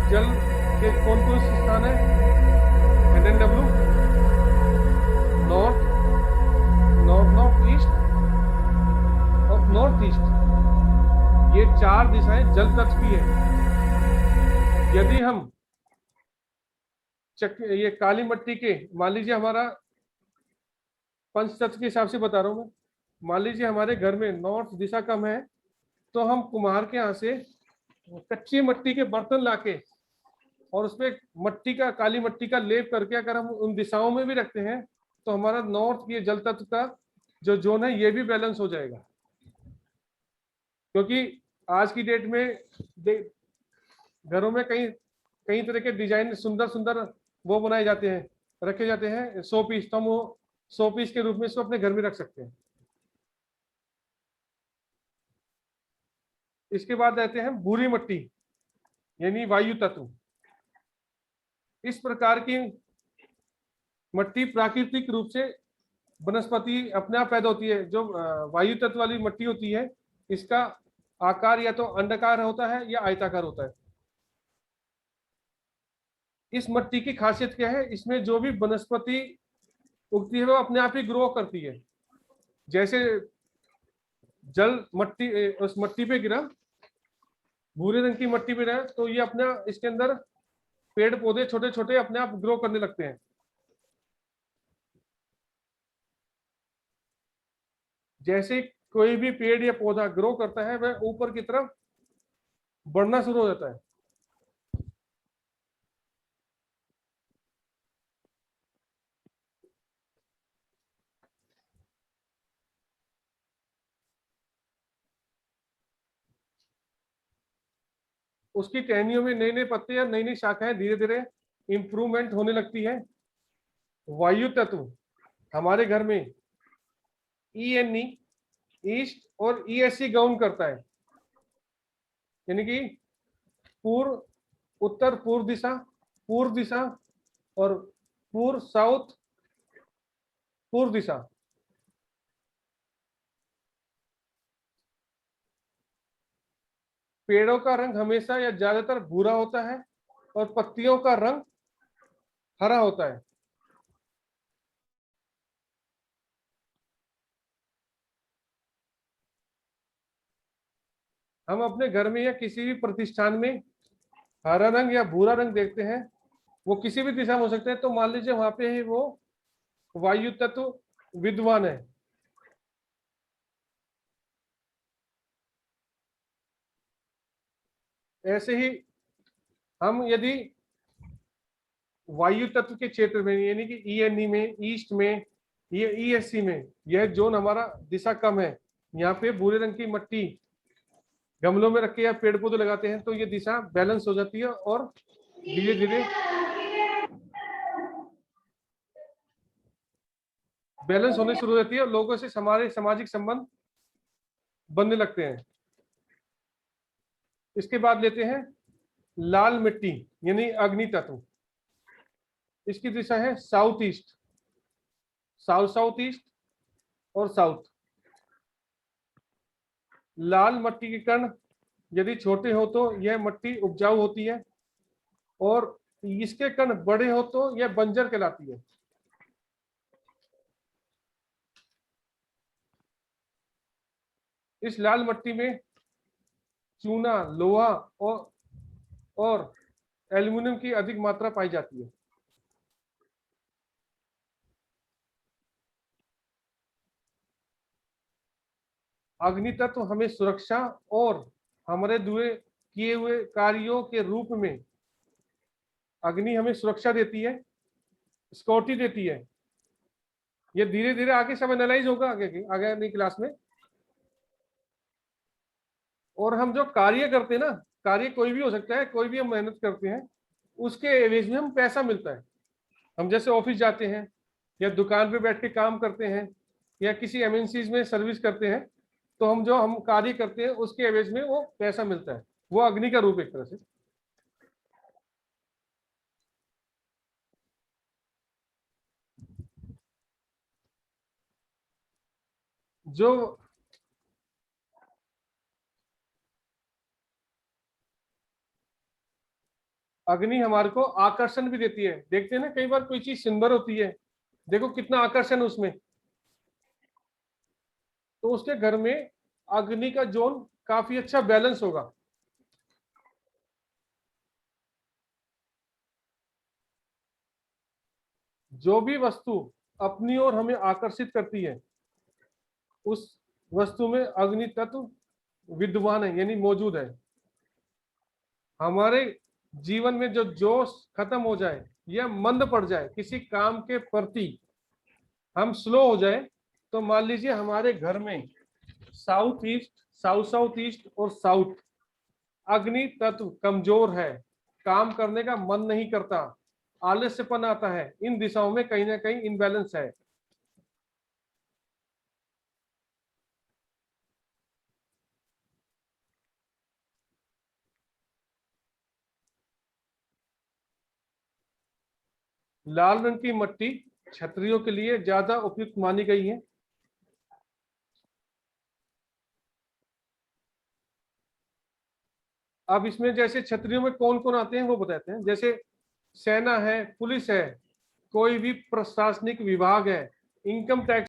जल के कौन कौन से स्थान है? NNW, north, north north east और नॉर्थ ईस्ट, ये चार दिशाएं जल तत्व की है। यदि हम ये काली मट्टी के, मान लीजिए हमारा पंच तत्व के हिसाब से बता रहा हूं मैं, मान लीजिए हमारे घर में नॉर्थ दिशा कम है, तो हम कुम्हार के यहाँ से कच्ची मट्टी के बर्तन लाके और उसमें मट्टी का, काली मट्टी का लेप करके अगर हम उन दिशाओं में भी रखते हैं, तो हमारा नॉर्थ के जल तत्व का जो जोन है ये भी बैलेंस हो जाएगा। क्योंकि आज की डेट में घरों में कई कई तरह के डिजाइन, सुंदर सुंदर वो बनाए जाते हैं, रखे जाते हैं, 100 पीस, तो हम वो 100 पीस के रूप में इसको अपने घर में रख सकते हैं। इसके बाद रहते हैं भूरी मट्टी, यानी वायु तत्व। इस प्रकार की मट्टी प्राकृतिक रूप से वनस्पति अपने आप पैदा होती है। जो वायु तत्व वाली मट्टी होती है, इसका आकार या तो अंडाकार होता है या आयताकार होता है। इस मट्टी की खासियत क्या है? इसमें जो भी वनस्पति उगती है वो अपने आप ही ग्रो करती है। जैसे जल मट्टी उस मट्टी पे गिरा, भूरे रंग की मट्टी पे रहा, तो ये अपने इसके अंदर पेड़ पौधे छोटे छोटे अपने आप ग्रो करने लगते हैं। जैसे कोई भी पेड़ या पौधा ग्रो करता है, वह ऊपर की तरफ बढ़ना शुरू हो जाता है। उसकी टहनियों में नए नए पत्ते या नई नई शाखाएं धीरे धीरे इंप्रूवमेंट होने लगती है। वायु तत्व हमारे घर में ENE, ईस्ट और ESC गाउन करता है, यानी कि पूर्व, उत्तर पूर्व दिशा, पूर्व दिशा और पूर्व साउथ पूर्व दिशा। पेड़ों का रंग हमेशा या ज्यादातर भूरा होता है और पत्तियों का रंग हरा होता है। हम अपने घर में या किसी भी प्रतिष्ठान में हरा रंग या भूरा रंग देखते हैं, वो किसी भी दिशा में हो सकते हैं, तो मान लीजिए वहां पे ही वो वायु तत्व विद्वान है। ऐसे ही हम यदि वायु तत्व के क्षेत्र में, यानी कि ENE में, ईस्ट में, ये ESC में, यह जोन हमारा दिशा कम है, यहाँ पे भूरे रंग की मट्टी गमलों में रख के या पेड़ पौधे लगाते हैं, तो ये दिशा बैलेंस हो जाती है और धीरे धीरे बैलेंस होने शुरू हो जाती है और लोगों से हमारे सामाजिक संबंध बनने लगते हैं। इसके बाद लेते हैं लाल मिट्टी, यानी अग्नि तत्व। इसकी दिशा है south east, south south east और साउथ। लाल मट्टी के कण यदि छोटे हो तो यह मट्टी उपजाऊ होती है, और इसके कण बड़े हो तो यह बंजर कहलाती है। इस लाल मट्टी में चूना, लोहा और एल्युमिनियम की अधिक मात्रा पाई जाती है। अग्नि तत्व हमें सुरक्षा और हमारे दुए किए हुए कार्यों के रूप में, अग्नि हमें सुरक्षा देती है, सिक्योरिटी देती है। ये धीरे धीरे आगे सब एनालाइज होगा आगे आगे अगली क्लास में। और हम जो कार्य करते हैं ना, कार्य कोई भी हो सकता है, कोई भी हम मेहनत करते हैं, उसके एवज में हम पैसा मिलता है। हम जैसे ऑफिस जाते हैं या दुकान पे बैठ के काम करते हैं या किसी MNCs में सर्विस करते हैं, तो हम जो हम कार्य करते हैं उसके एवज में वो पैसा मिलता है। वो अग्नि का रूप एक तरह से। जो अग्नि हमारे को आकर्षण भी देती है। देखते हैं ना, कई बार कोई चीज सुंदर होती है, देखो कितना आकर्षण उसमें, तो उसके घर में अग्नि का जोन काफी अच्छा बैलेंस होगा। जो भी वस्तु अपनी ओर हमें आकर्षित करती है, उस वस्तु में अग्नि तत्व विद्यमान है, यानी मौजूद है। हमारे जीवन में जो जोश खत्म हो जाए या मंद पड़ जाए किसी काम के प्रति, हम स्लो हो जाए, तो मान लीजिए हमारे घर में south east, south south east और साउथ अग्नि तत्व कमजोर है, काम करने का मन नहीं करता, आलस्यपन आता है, इन दिशाओं में कहीं ना कहीं इनबैलेंस है। लाल रंग की मट्टी क्षत्रियों के लिए ज्यादा उपयुक्त मानी गई है। अब इसमें जैसे क्षत्रियों में कौन कौन आते हैं वो बताते हैं। जैसे सेना है, पुलिस है, कोई भी प्रशासनिक विभाग है, इनकम टैक्स